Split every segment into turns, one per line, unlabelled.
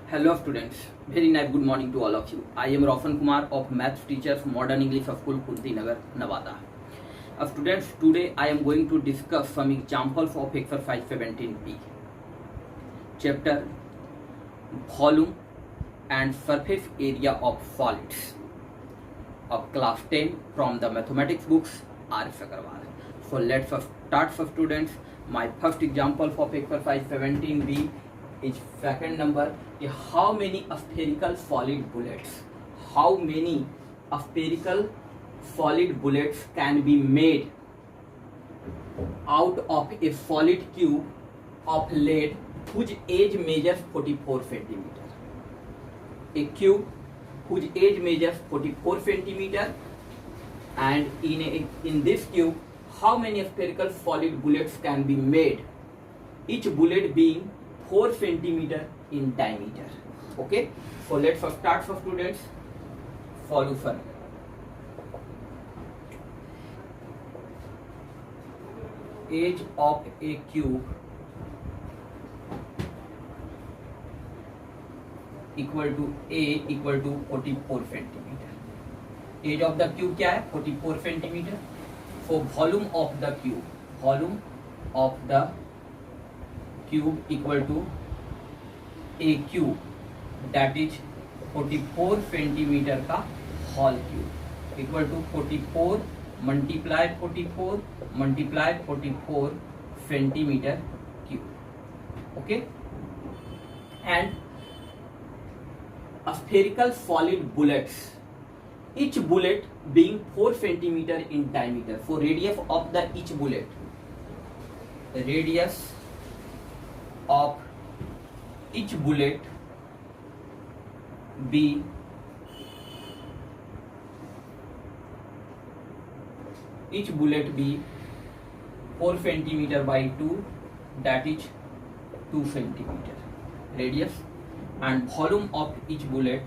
Hello students, very nice good morning to all of you. I am Roshan Kumar of Maths Teachers Modern English School, Kunti Nagar, Nevada. Students, today I am going to discuss some examples of exercise 17B. Chapter Volume and Surface Area of Solids of class 10 from the mathematics books R.S. Agarwal. So let's start for students. My first example of exercise 17B is second number. How many spherical solid bullets? How many spherical solid bullets can be made out of a solid cube of lead whose edge measures 44 centimeter? A cube whose edge measures 44 centimeter, and in this cube, how many spherical solid bullets can be made? Each bullet being 4 centimeter in diameter. Okay, so let's start for students. Solution. Edge of a cube equal to A equal to 44 centimeter. Edge of the cube क्या है? 44 centimeter. So volume of the cube equal to a cube, that is 44 centimeter का whole cube equal to 44 multiply 44 multiply 44 centimeter cube. Okay, and spherical solid bullets, each bullet being 4 centimeter in diameter. So radius of the each bullet, radius of each bullet be 4 centimeter by 2, that is 2 centimeter radius, and volume of each bullet,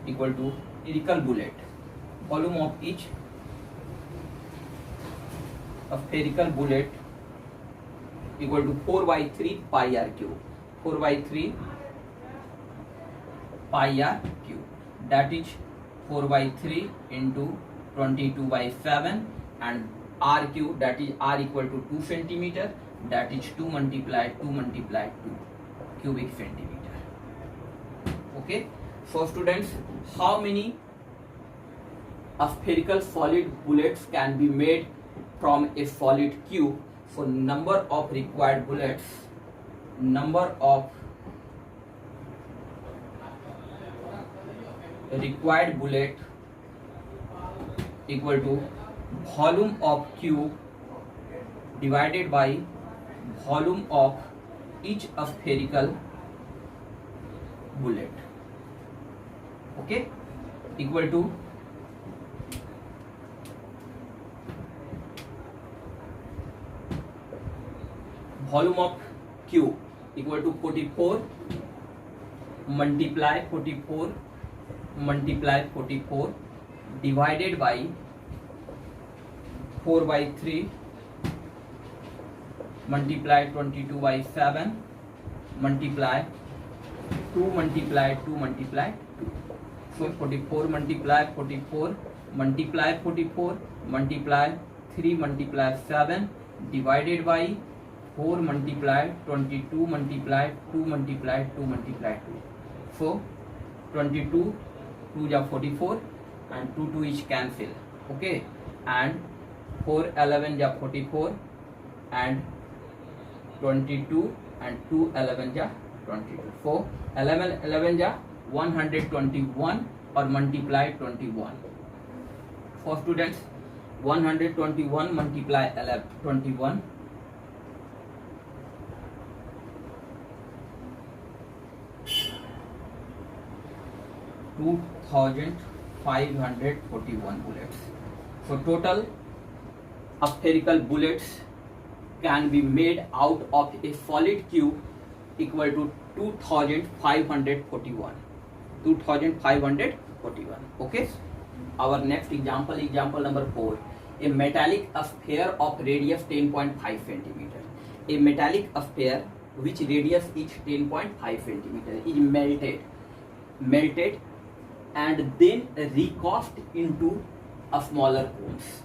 equal to spherical bullet, volume of each spherical bullet equal to 4 by 3 pi r cube, 4 by 3 pi r cube, that is 4 by 3 into 22 by 7, and r cube, that is r equal to 2 centimeter, that is 2 multiply 2 cubic centimeter. Okay, so students, how many spherical solid bullets can be made from a solid cube? So number of required bullets, equal to volume of cube divided by volume of each spherical bullet. Okay, equal to volume of cube equal to 44 multiply 44 multiply 44 divided by 4 by 3 multiply 22 by 7 multiply 2 multiply 2 multiply 2. So 44 multiply 44 multiply 44 multiply 3 multiply 7 divided by 4 multiply 22 multiply 2 multiply 2 multiply 2. So 22 2 ja 44 and 2 is cancel. Okay, and 4 11 ja 44 and 22 and 2 11 ja 22. So 11 ja 121 or multiply 21. For students, 121 multiply 21 2,541 bullets. So total spherical bullets can be made out of a solid cube equal to 2,541. 2,541. Okay. Our next example, example number 4. a metallic sphere of radius 10.5 centimeter. A metallic sphere which radius is 10.5 centimeter is melted and then recast into a smaller cones.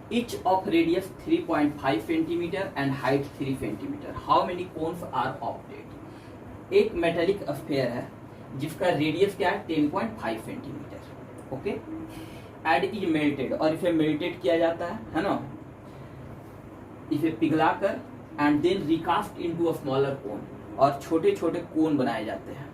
Each of radius 3.5 centimeter and height 3 centimeter. How many cones are opted? एक metallic sphere है जिसका radius क्या है 10.5 centimetre. Okay, and is melted, और इसे melted किया जाता है ना, इसे पिघलाकर and then recast into a smaller cone, और छोटे छोटे कोन बनाए जाते हैं.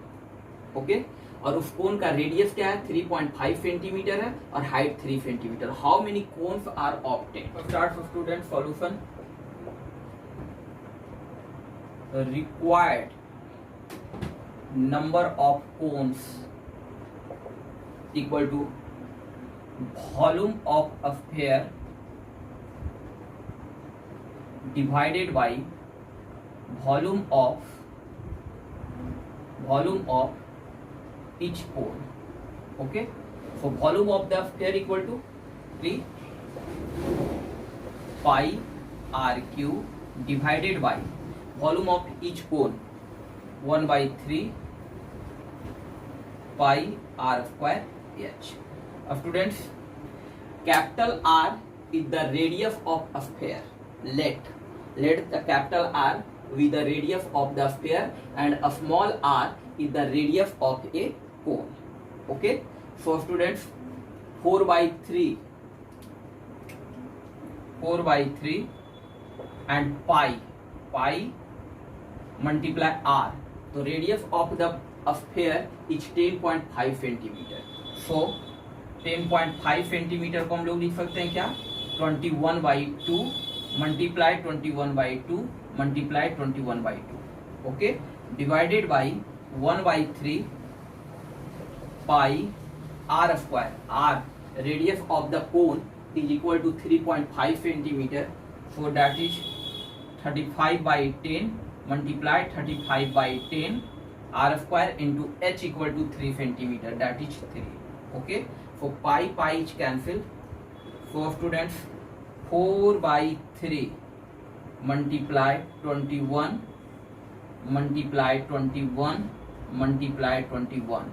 ओके, और उस कोन का रेडियस क्या है 3.5 सेंटीमीटर है और height 3 centimetre. How many cones are obtained? Start for student solution. Required number of cones equal to volume of a sphere divided by volume of each cone. Okay, so volume of the sphere equal to 3 pi r cube divided by volume of each cone 1/3 pi r square h. Students, capital R is the radius of a sphere. Let the capital R be the radius of the sphere and a small r is the radius of a cone. Okay, so students, 4/3 and pi multiply r. तो radius of the sphere is 10.5 centimetre. So 10.5 centimetre को हम लोग लिख सकते हैं क्या 21/2 multiply 21/2 multiply 21/2. Okay, divided by 1/3 pi r square. R radius of the cone is equal to 3.5 centimetre. So that is 35/10 multiply 35/10 r square into h equal to 3 centimeter, that is 3. Okay, so pi is cancelled. So students, 4/3 multiply 21 multiply 21 multiply 21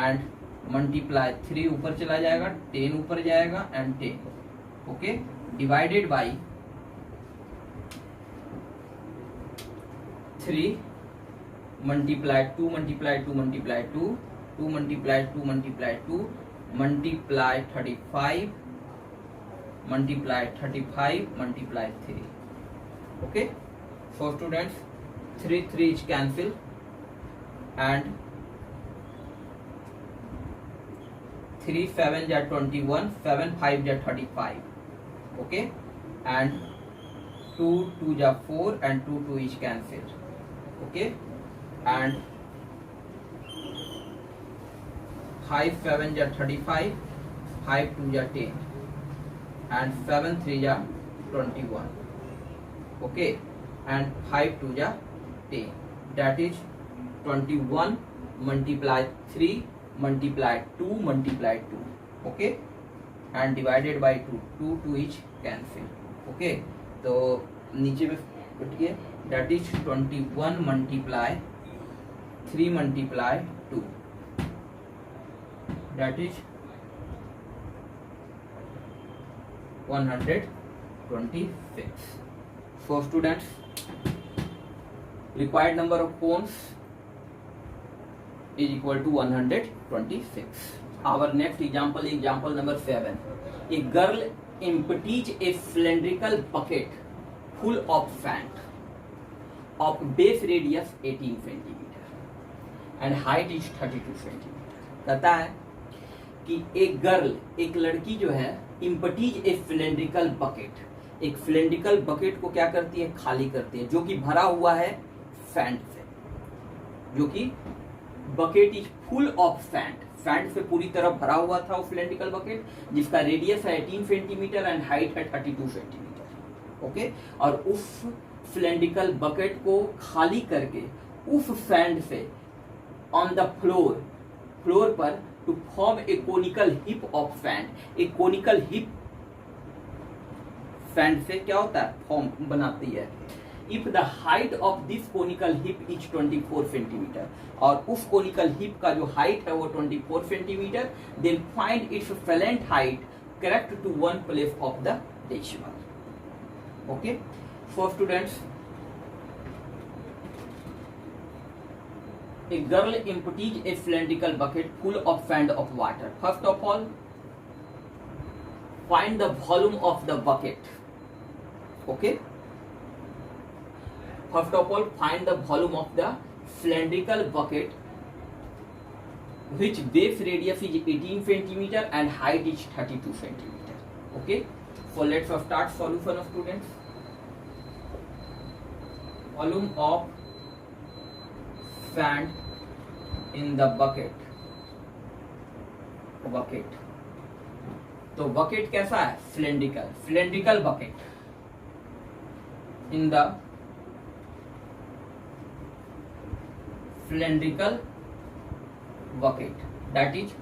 and multiply 3 ऊपर चला जाएगा, 10 ऊपर जाएगा and 10. Okay, divided by 3 multiply 2 multiply 2 multiply 2 2 multiply 2 multiply 2 multiply 35 multiply 35 multiply 3. Okay, so students, 3 is cancelled and 3 7 is 21, 7 5 is 35. Okay, and 2 2 is 4 and 2 is cancelled. Okay, and 5 7 is 35, 5 2 is 10 and 7 3 is 21. Okay, and 5 2 is 10, that is 21 multiply 3 multiply 2 multiply 2. Okay, and divided by 2 2 is cancelled. Okay, तो नीचे में कटिए, that is 21 multiply 3 multiply 2, that is 126. So students, required number of cones is equal to 126. Our next example is example number 7. A girl empties a cylindrical bucket full of sand of base radius 18 centimeter and height is 32 centimeter. कहता है कि एक girl, एक लड़की जो है, इम्पटीज ए cylindrical bucket, एक cylindrical bucket को क्या करती है, खाली करती है, जो कि भरा हुआ है सैंड से, जो कि bucket is full of sand, sand से पूरी तरह भरा हुआ था वो सिलेंड्रिकल बकेट, जिसका रेडियस है 18 सेंटीमीटर एंड हाइट है 32 सेंटीमीटर. ओके, और उस सिलेंड्रिकल बकेट को खाली करके उस सैंड से ऑन द फ्लोर पर to form a conical hip of fan. A conical hip fan से क्या होता है, फॉर्म बनाती है. If the height of this conical hip is 24 centimetre, और उस conical hip का जो height है वो 24 centimetre, then find its phalanx height correct to one place of the decimal. Okay, so students, a girl empties a cylindrical bucket full of sand of water. First of all, find the volume of the bucket. Okay, first of all, find the volume of the cylindrical bucket which base radius is 18 centimeter and height is 32 centimeter. Okay, so let's start solution of students. Volume of sand in the bucket. तो bucket कैसा है, cylindrical bucket. In the cylindrical bucket, that is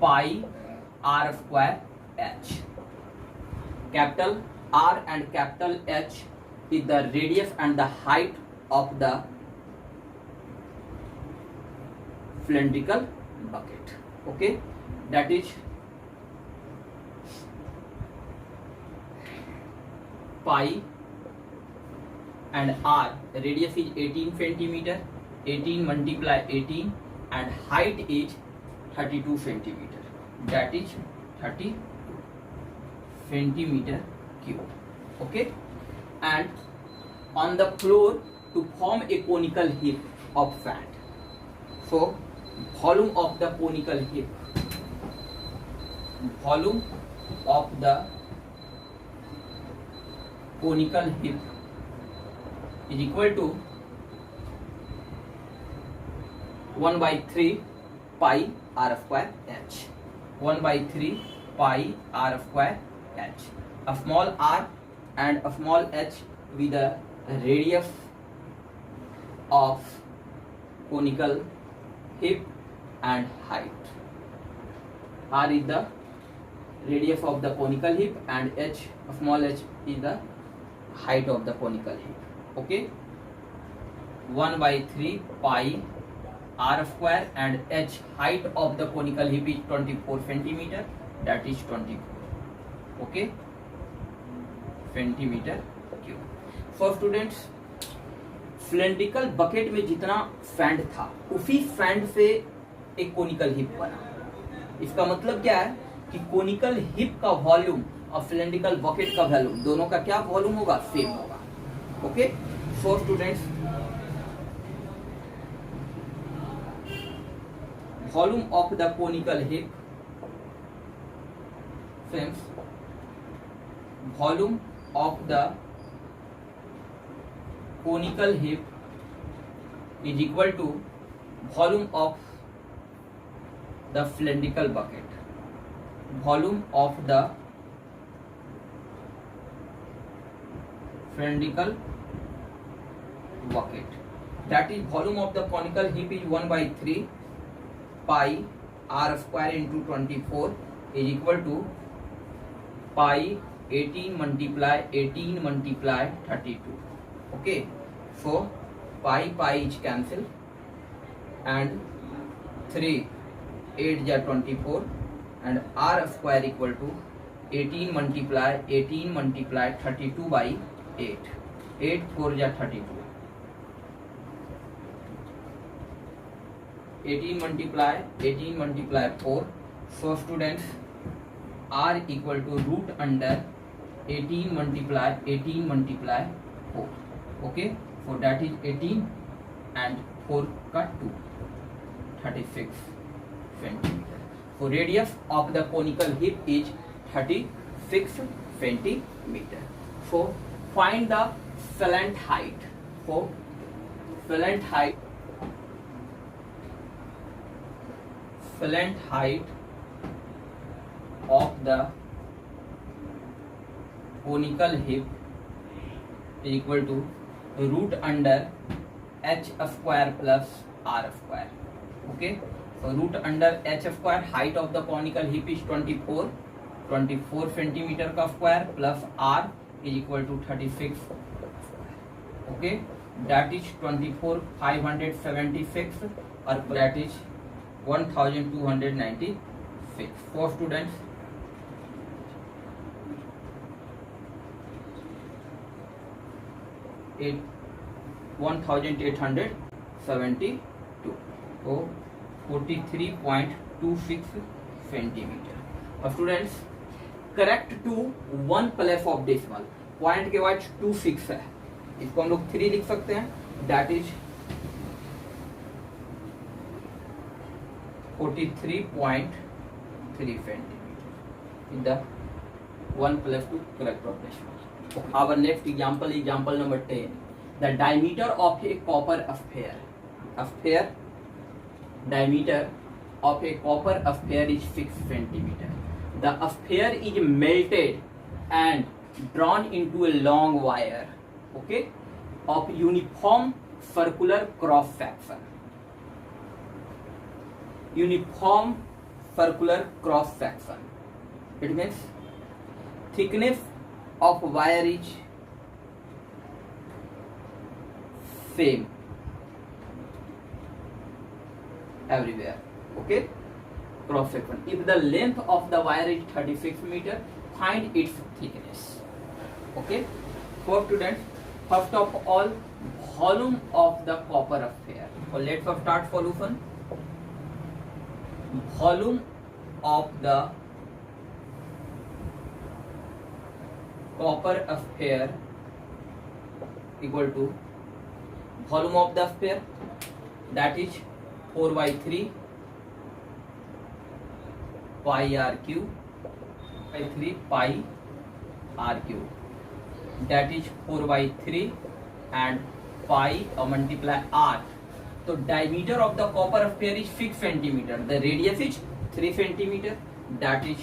pi r square h. Capital R and capital H is the radius and the height of the cylindrical bucket. Okay, that is pi and R, radius is 18 centimeter, 18 multiply 18, and height is 32 centimeter, that is 30 centimeter cube. Okay, and on the floor to form a conical hip of sand. So volume of the conical hip, volume of the conical hip is equal to 1 by 3 pi r square h. 1 by 3 pi r square h. A small r and a small h with the radius of conical hip and height. R is the radius of the conical hip and h, small h, is the height of the conical hip. Okay, 1 by 3 pi r square and h, height of the conical hip is 24 centimeter, that is 24. Okay, centimeter cube. So students, cylindrical bucket में जितना sand था उसी sand से एक conical hip बना. इसका मतलब क्या है कि कोनिकल हिप का वॉल्यूम और सिलेंड्रिकल बकेट का वॉल्यूम दोनों का क्या वॉल्यूम होगा, सेम होगा. Okay, so students, volume of the conical hip, friends, volume of the conical hip is equal to volume of the cylindrical bucket. Volume of the cylindrical bucket, that is volume of the conical hip is 1 by 3 pi r square into 24 is equal to pi 18 multiply 32. Okay, so pi is cancel and 3 8 ja 24 and r square equal to 18 multiply 32 by 8. 8 4 ja 32. 18 multiply 4. So students, r equal to root under 18 multiply 4. Okay, so that is 18 and 4 cut 2, 36 centimeter. So radius of the conical hip is 36 centimeter. So find the phalanx height. So phalanx height of the conical hip is equal to root under h square plus r square. Okay, So root under h square, height of the conical hip is 24 centimeter का square plus r is equal to 36. Okay, that is 24,576 or that is 1,296. For students, it 1,872. So 43.26 centimeter. और students, correct to one place of decimal. Point के बाद 26 है, इसको हम लोग 3 लिख सकते हैं. That is 43.3 centimeter in the 1+2 correct of decimal. Our next example, example number 10. The diameter of a copper sphere, diameter of a copper sphere is 6 centimeter. The sphere is melted and drawn into a long wire, okay, of uniform circular cross section. Uniform circular cross section. It means thickness of wire is same everywhere, okay, cross section. If the length of the wire is 36 meter, find its thickness. Okay, for students, first of all, volume of the copper sphere. So let's start solution. Volume of the copper sphere equal to volume of the sphere, that is 4/3 pi r cube by 3 pi r cube, that is 4/3 and pi multiply r. So diameter of the copper sphere is 6 centimeter. The radius is 3 centimeter. That is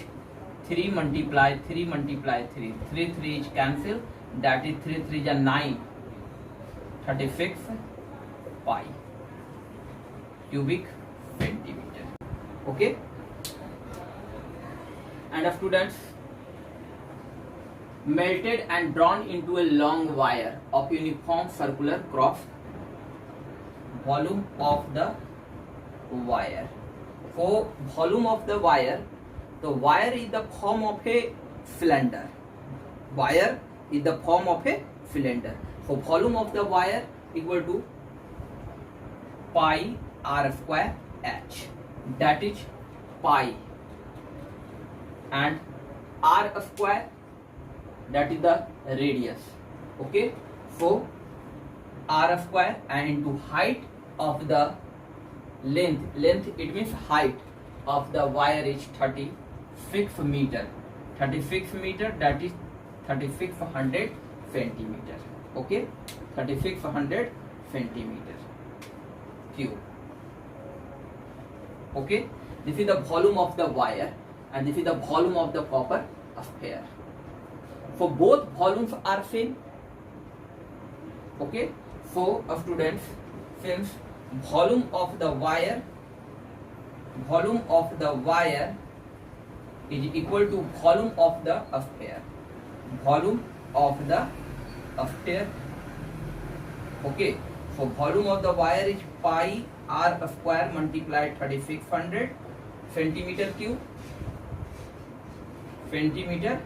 3 multiply 3 multiply 3. 3 is cancel. That is 3 3 is 9. 36 pi cubic centimeter. Okay. And students, melted and drawn into a long wire of uniform circular cross. Volume of the wire. For volume of the wire, the wire is the form of a cylinder. Wire is the form of a cylinder. So volume of the wire equal to pi r square h. That is pi and r square, that is the radius. Okay, so r square and into height of the length, it means height of the wire is 36 meter. 36 meter, that is 3600 centimeter. Okay, 3600 centimeter cube. Okay, this is the volume of the wire and this is the volume of the copper sphere. So both volumes are same. Okay, so students, since volume of the wire is equal to volume of the sphere. Volume of the sphere. Okay, so volume of the wire is pi r square multiplied 3600 centimeter cube. Centimeter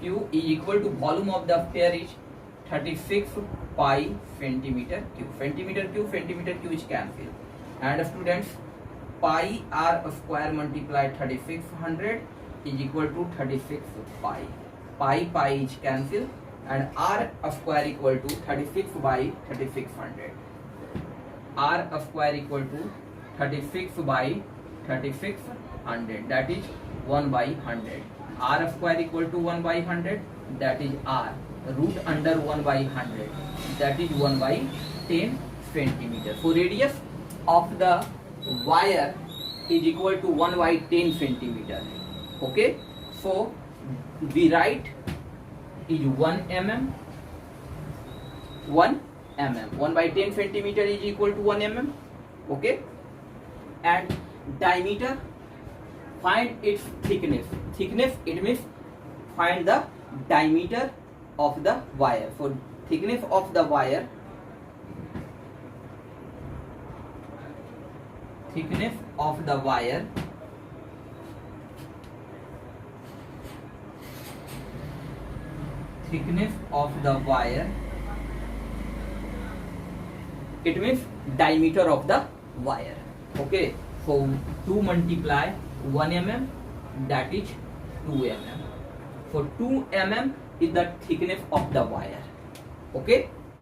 cube is equal to volume of the sphere is 36 pi centimeter cube. Centimeter cube is cancelled. And students, pi r square multiplied 3600 is equal to 36 pi. Pi is cancelled and r square equal to 36 by 3600. R square equal to 36 by 3600, that is 1 by 100. R square equal to 1 by 100, that is r. Root under 1 by 100, that is 1 by 10 centimeter. So radius of the wire is equal to 1 by 10 centimeter. Okay, so we write is 1 mm. 1 by 10 centimeter is equal to 1 mm. Okay, and diameter, find its thickness. Thickness, it means find the diameter of the wire. For thickness of the wire, thickness of the wire, thickness of the wire, it means diameter of the wire. Okay, so 2 multiply 1 mm, that is 2 mm. So 2 mm is the thickness of the wire. Okay.